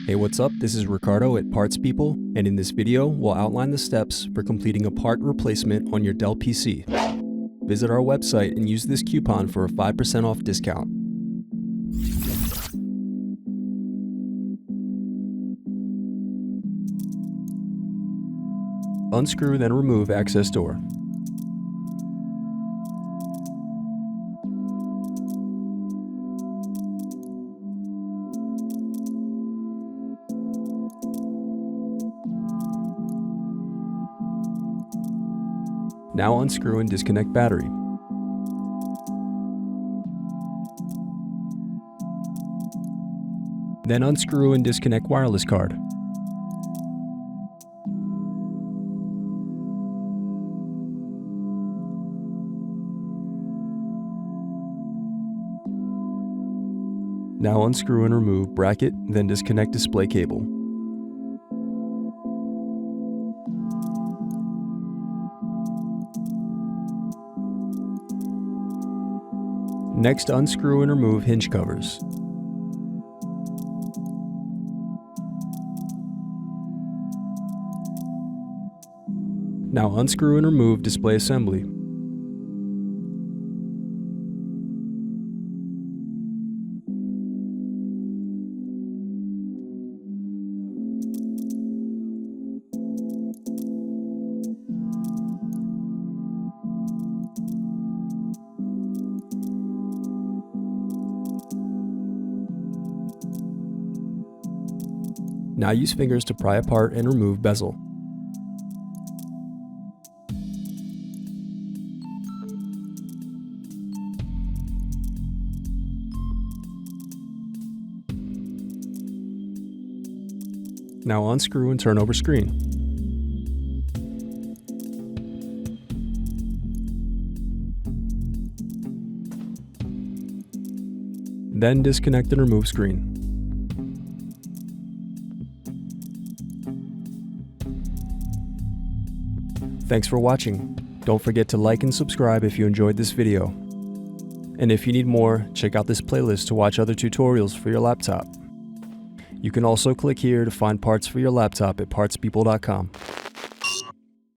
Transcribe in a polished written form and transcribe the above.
Hey, what's up? This is Ricardo at Parts People, and in this video, we'll outline the steps for completing a part replacement on your Dell PC. Visit our website and use this coupon for a 5% off discount. Unscrew, then remove access door. Now unscrew and disconnect battery. Then unscrew and disconnect wireless card. Now unscrew and remove bracket, then disconnect display cable. Next, unscrew and remove hinge covers. Now unscrew and remove display assembly. Now use fingers to pry apart and remove bezel. Now unscrew and turn over screen. Then disconnect and remove screen. Thanks for watching. Don't forget to like and subscribe if you enjoyed this video. And if you need more, check out this playlist to watch other tutorials for your laptop. You can also click here to find parts for your laptop at partspeople.com.